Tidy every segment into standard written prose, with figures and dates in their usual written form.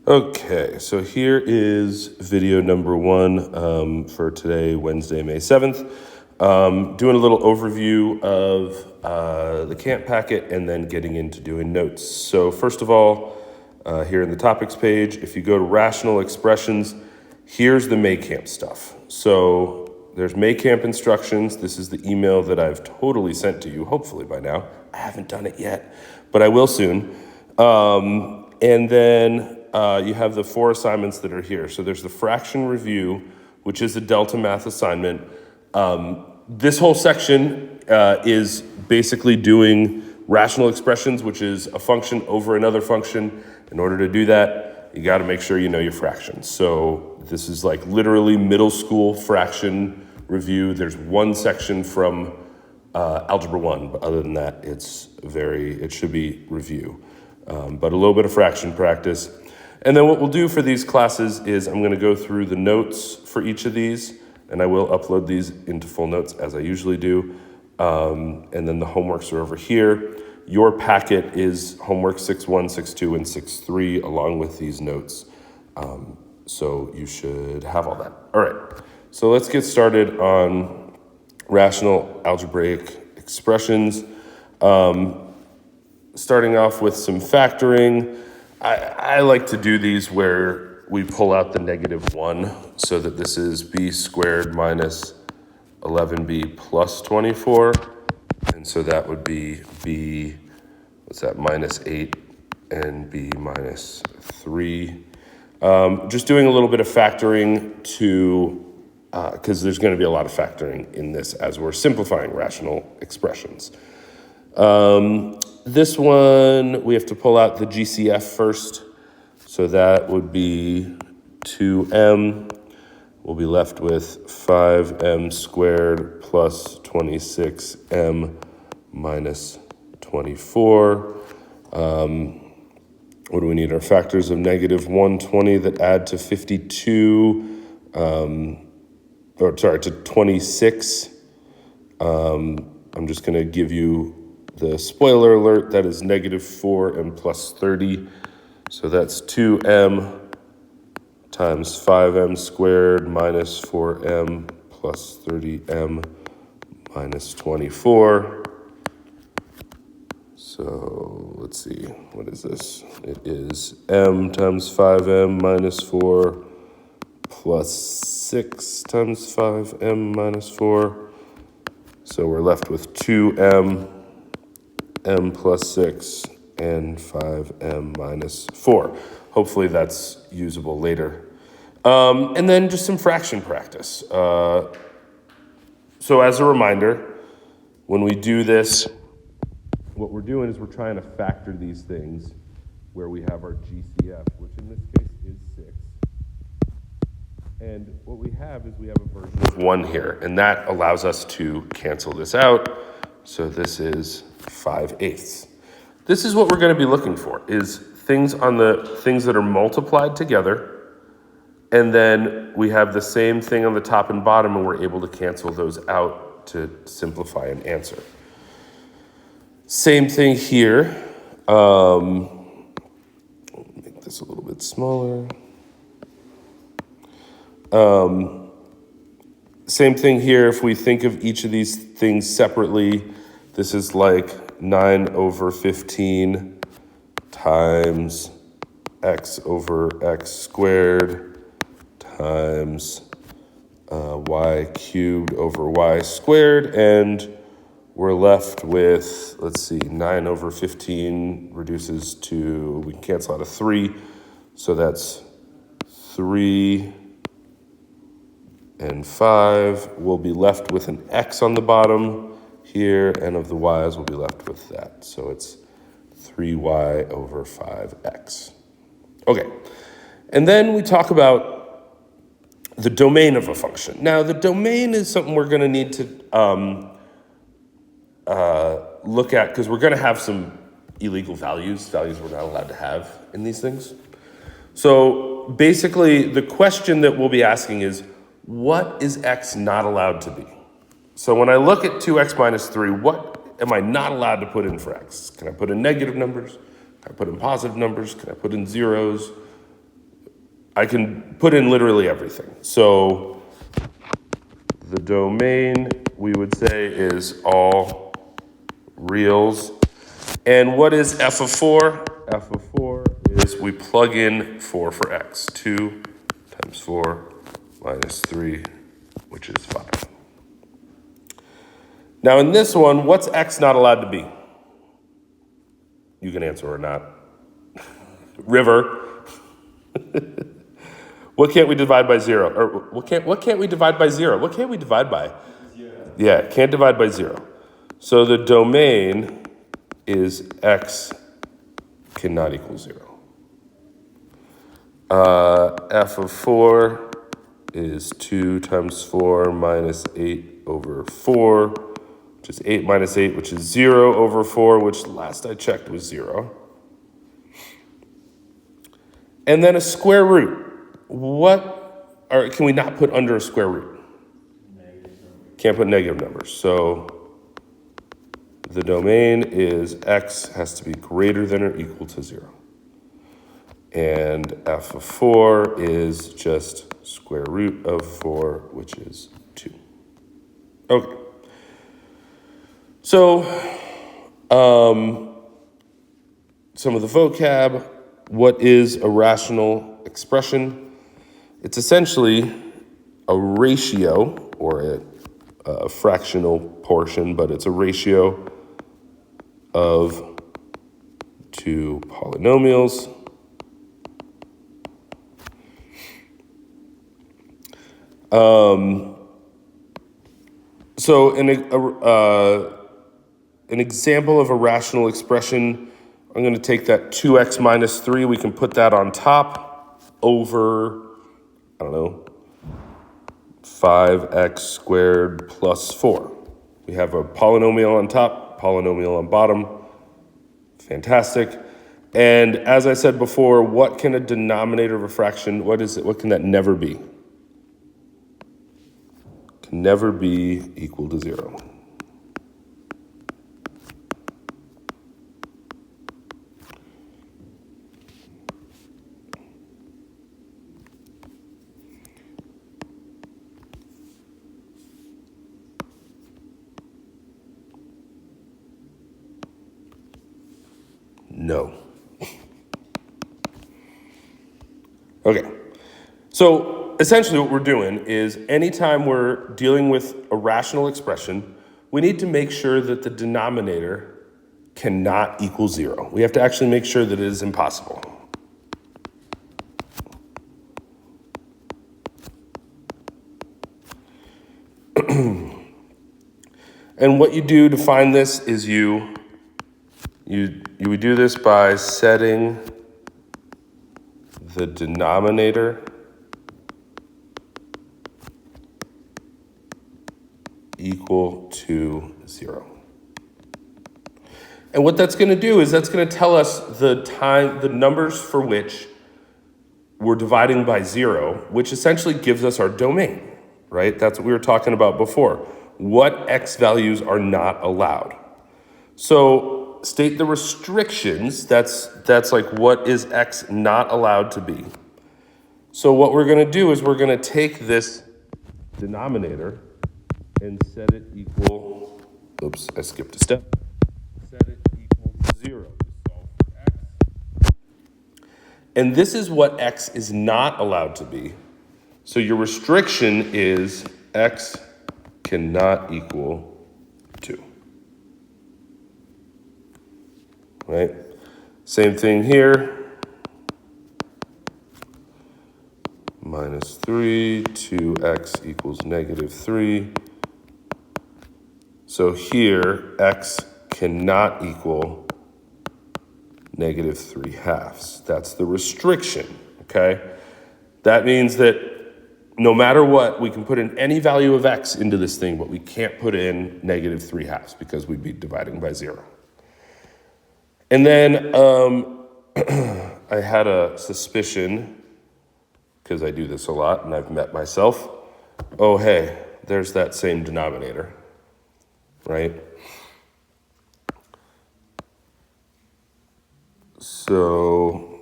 Okay, so here is video number one for today, Wednesday, May 7th. Doing a little overview of the camp packet and then getting into doing notes. So first of all, here in the topics page, if you go to rational expressions, here's the Maycamp stuff. So there's Maycamp instructions. This is the email that I've totally sent to you, hopefully by now. I haven't done it yet, but I will soon. And then you have the 4 assignments that are here. So there's the fraction review, which is a Delta Math assignment. This whole section is basically doing rational expressions, which is a function over another function. In order to do that, you got to make sure you know your fractions. So this is like literally middle school fraction review. There's one section from Algebra 1, but other than that, it should be review. But a little bit of fraction practice. And then what we'll do for these classes is I'm going to go through the notes for each of these, and I will upload these into full notes as I usually do. And then the homeworks are over here. Your packet is homework 6.1, 6.2, and 6.3 along with these notes. So you should have all that. All right, so let's get started on rational algebraic expressions. Starting off with some factoring. I like to do these where we pull out the -1 so that this is b squared minus 11b plus 24. And so that would be b, minus 8 and b minus 3. Just doing a little bit of factoring because there's going to be a lot of factoring in this as we're simplifying rational expressions. This one, we have to pull out the GCF first. So that would be 2m. We'll be left with 5m squared plus 26m minus 24. What do we need? Our factors of -120 that add to 52, to 26. I'm just going to give you the spoiler alert, that is -4m plus 30. So that's 2m times 5m squared minus 4m plus 30m minus 24. So let's see, what is this? It is m times 5m minus 4 plus 6 times 5m minus 4. So we're left with 2m, m plus 6, and 5m minus 4. Hopefully that's usable later. And then just some fraction practice. So as a reminder, when we do this, what we're doing is we're trying to factor these things where we have our GCF, which in this case is 6. And what we have is we have a version of 1 here, and that allows us to cancel this out. So this is 5/8. This is what we're going to be looking for, is things that are multiplied together, and then we have the same thing on the top and bottom, and we're able to cancel those out to simplify an answer. Same thing here. Make this a little bit smaller. Same thing here. If we think of each of these things separately, this is like 9/15 times x over x squared times y cubed over y squared. And we're left with, let's see, 9/15 reduces to, we can cancel out a 3. So that's 3 and 5. We'll be left with an x on the bottom here, and of the y's we'll be left with that. So it's 3y over 5x. Okay, and then we talk about the domain of a function. Now, the domain is something we're going to need to look at because we're going to have some illegal values we're not allowed to have in these things. So basically, the question that we'll be asking is, what is x not allowed to be? So when I look at 2x minus 3, what am I not allowed to put in for x? Can I put in negative numbers? Can I put in positive numbers? Can I put in zeros? I can put in literally everything. So the domain, we would say, is all reals. And what is f of 4? F of 4 is we plug in 4 for x. 2 times 4 minus 3, which is 5. Now in this one, what's x not allowed to be? You can answer or not. River. What can't we divide by 0? Or what can't we divide by 0? What can't we divide by? 0. Yeah, can't divide by 0. So the domain is x cannot equal 0. F of 4 is 2 times 4 minus 8 over 4, which is 8 minus 8, which is 0 over 4, which last I checked was 0. And then a square root. Can we not put under a square root? Can't put negative numbers. So the domain is x has to be greater than or equal to 0. And f of 4 is just square root of 4, which is 2. Okay. So some of the vocab. What is a rational expression? It's essentially a ratio or a fractional portion, but it's a ratio of two polynomials. So an example of a rational expression, I'm going to take that 2x minus 3. We can put that on top over, 5x squared plus 4. We have a polynomial on top, polynomial on bottom. Fantastic. And as I said before, what can a denominator of a fraction, what can that never be? Can never be equal to 0. No. Okay. So essentially what we're doing is anytime we're dealing with a rational expression, we need to make sure that the denominator cannot equal 0. We have to actually make sure that it is impossible. And what you do to find this is you would do this by setting the denominator equal to 0. And what that's going to do is that's going to tell us the numbers for which we're dividing by 0, which essentially gives us our domain, right? That's what we were talking about before. What x values are not allowed. So state the restrictions. That's like what is x not allowed to be. So what we're going to do is we're going to take this denominator and set it equal, oops, I skipped a step. Set it equal to 0 to solve for x. And this is what x is not allowed to be. So your restriction is x cannot equal 2. Right? Same thing here. Minus 3, 2x equals negative 3. So here, x cannot equal negative 3/2. That's the restriction, okay? That means that no matter what, we can put in any value of x into this thing, but we can't put in negative 3/2 because we'd be dividing by 0. And then I had a suspicion, because I do this a lot and I've met myself, oh, hey, there's that same denominator, right? So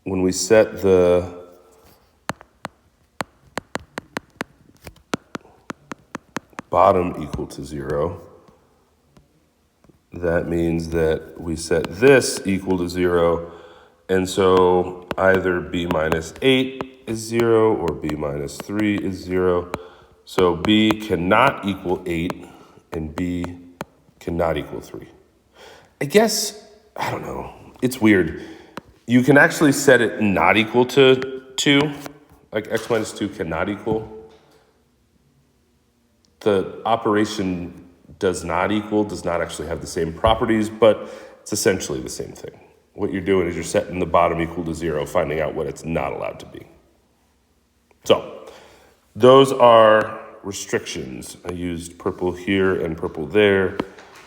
when we set the bottom equal to 0, that means that we set this equal to 0, and so either b minus 8 is 0 or b minus 3 is 0. So b cannot equal 8 and b cannot equal 3. I guess, I don't know, it's weird. You can actually set it not equal to 2, like x minus 2 cannot equal. The operation does not actually have the same properties, but it's essentially the same thing. What you're doing is you're setting the bottom equal to 0, finding out what it's not allowed to be. So those are restrictions. I used purple here and purple there.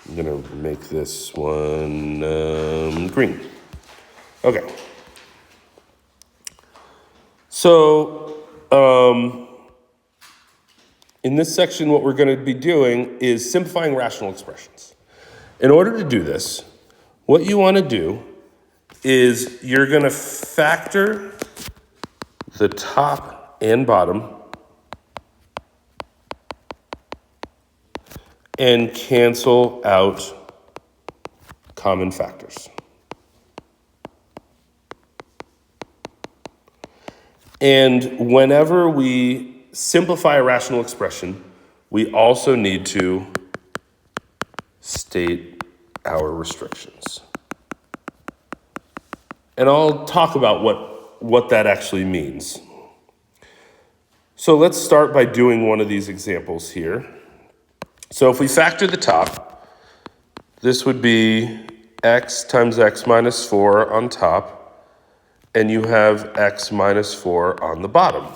I'm gonna make this one green. Okay. So in this section, what we're gonna be doing is simplifying rational expressions. In order to do this, what you wanna do is you're gonna factor the top and bottom and cancel out common factors. And whenever we simplify a rational expression, we also need to state our restrictions. And I'll talk about what that actually means. So let's start by doing one of these examples here. So if we factor the top, this would be x times x minus 4 on top, and you have x minus 4 on the bottom.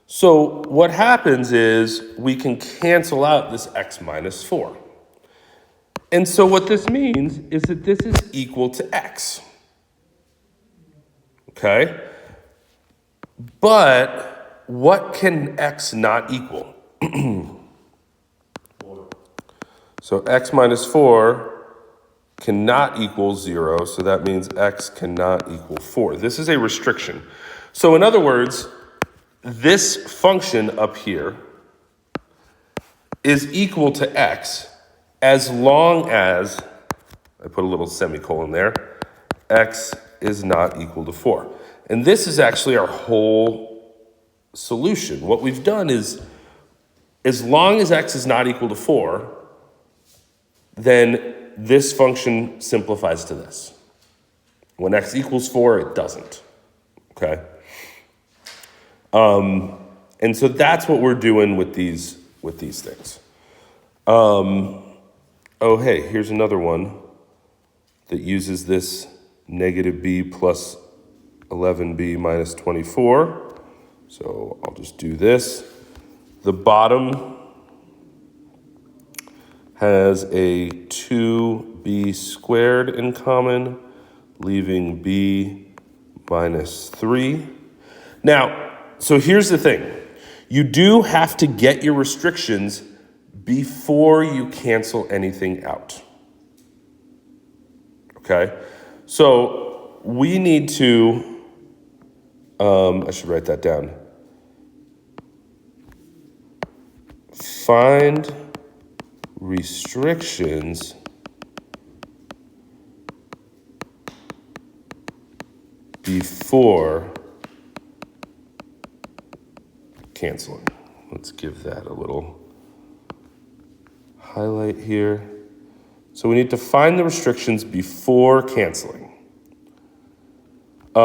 So what happens is we can cancel out this x minus 4. And so what this means is that this is equal to x. Okay? But what can x not equal? So x minus 4 cannot equal 0, so that means x cannot equal 4. This is a restriction. So in other words, this function up here is equal to x as long as, I put a little semicolon there, x is not equal to 4. And this is actually our whole solution. What we've done is, as long as x is not equal to 4, then this function simplifies to this. When x equals 4, it doesn't, okay? And so that's what we're doing with these things. Oh, hey, here's another one that uses this negative b plus 11b minus 24. So I'll just do this. The bottom has a 2b squared in common, leaving b minus 3. Now, so here's the thing. You do have to get your restrictions before you cancel anything out. Okay? So we need to, I should write that down. Find restrictions before canceling. Let's give that a little highlight here. So we need to find the restrictions before canceling. I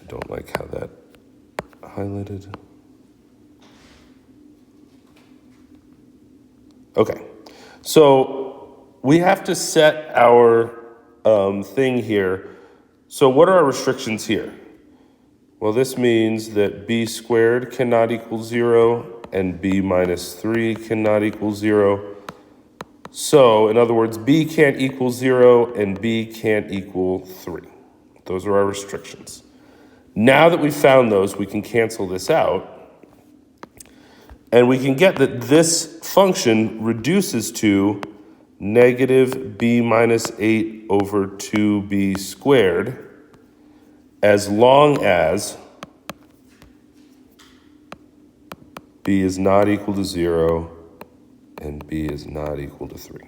don't like how that highlighted. Okay, so we have to set our thing here. So what are our restrictions here? Well, this means that b squared cannot equal 0 and b minus 3 cannot equal 0. So, in other words, b can't equal 0 and b can't equal 3. Those are our restrictions. Now that we've found those, we can cancel this out. And we can get that this function reduces to negative b minus 8 over 2b squared as long as b is not equal to 0 and b is not equal to 3.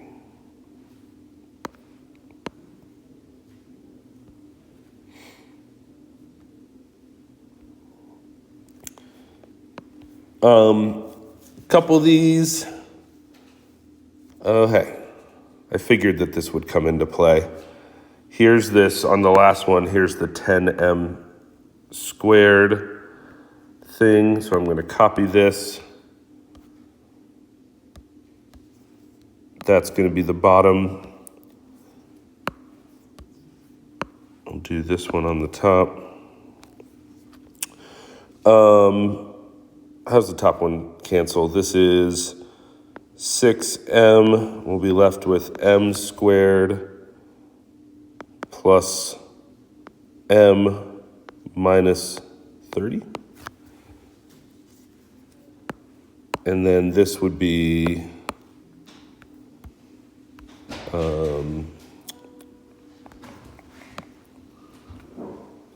Couple of these. Oh, hey, I figured that this would come into play. Here's this on the last one. Here's the 10m squared thing. So I'm going to copy this. That's going to be the bottom. I'll do this one on the top. How's the top one cancel? This is 6m. We'll be left with m squared plus m minus 30. And then this would be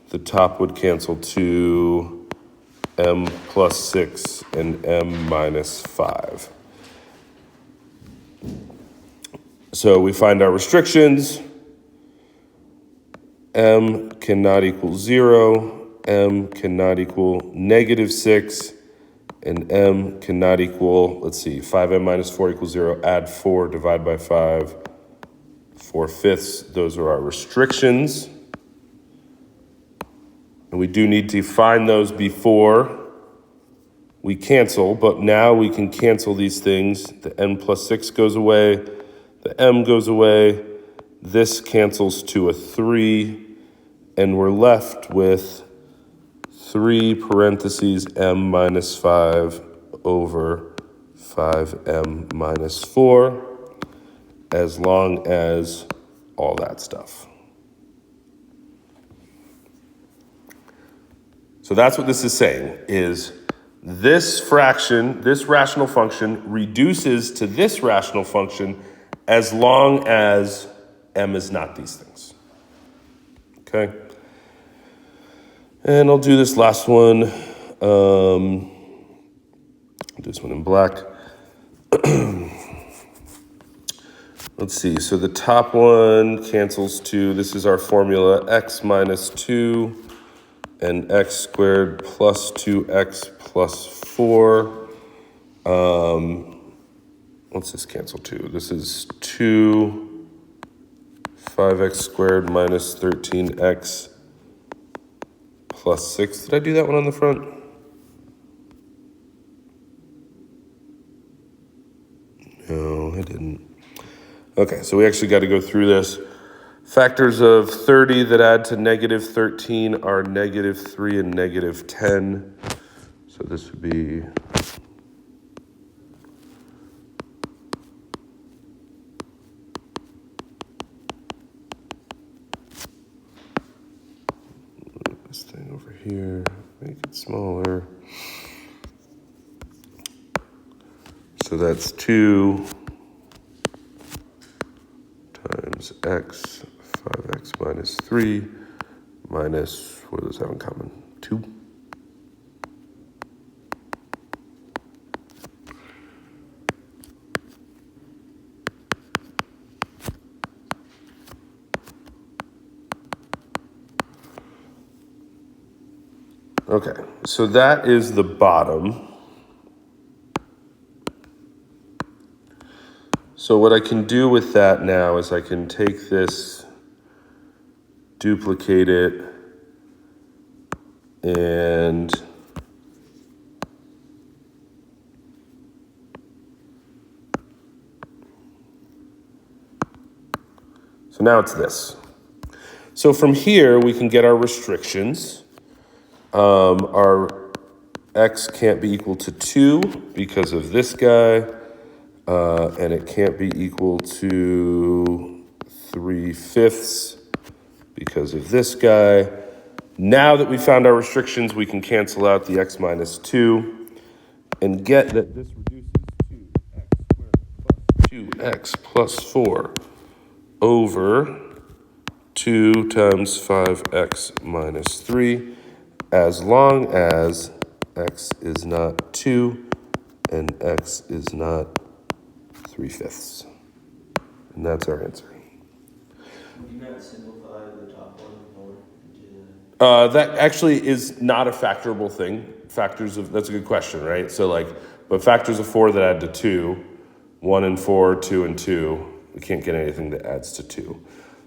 the top would cancel to m plus 6 and m minus 5. So we find our restrictions. M cannot equal 0, m cannot equal negative 6, and m cannot equal, let's see, 5m minus 4 equals 0, add 4, divide by 5, 4/5. Those are our restrictions. And we do need to find those before we cancel, but now we can cancel these things. The n plus 6 goes away, the m goes away, this cancels to a 3, and we're left with 3 parentheses m minus 5 over 5m minus 4, as long as all that stuff. So that's what this is saying, is this fraction, this rational function, reduces to this rational function as long as m is not these things. Okay? And I'll do this last one. I'll do this one in black. Let's see, so the top one cancels to, this is our formula, x minus 2 and x squared plus 2x plus 4. What's this cancel to? This is 2, 5x squared minus 13x plus 6. Did I do that one on the front? No, I didn't. Okay, so we actually got to go through this. Factors of 30 that add to negative 13 are negative 3 and negative 10. So this would be this thing over here, make it smaller. So that's 2 times x, 5x minus 3, minus, what do those have in common? 2. Okay, so that is the bottom. So what I can do with that now is I can take this, duplicate it, and so now it's this. So from here, we can get our restrictions. Our x can't be equal to 2 because of this guy. And it can't be equal to 3/5 because of this guy. Now that we found our restrictions, we can cancel out the x minus 2 and get that this reduces to x squared plus x plus 4 over 2 times 5x minus 3, as long as x is not 2 and x is not 3/5. And that's our answer. Would you not simplify the top one more into That actually is not a factorable thing. That's a good question, right? So but factors of 4 that add to 2, 1 and 4, 2 and 2, we can't get anything that adds to 2.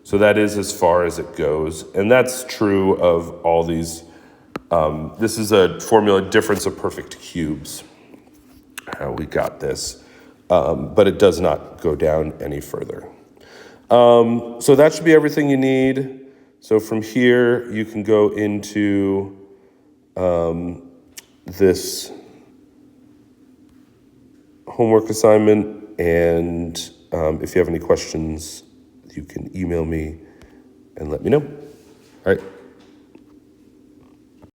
So that is as far as it goes. And that's true of all these. This is a formula, difference of perfect cubes, how we got this. But it does not go down any further. So that should be everything you need. So from here, you can go into this homework assignment, and if you have any questions, you can email me and let me know. All right.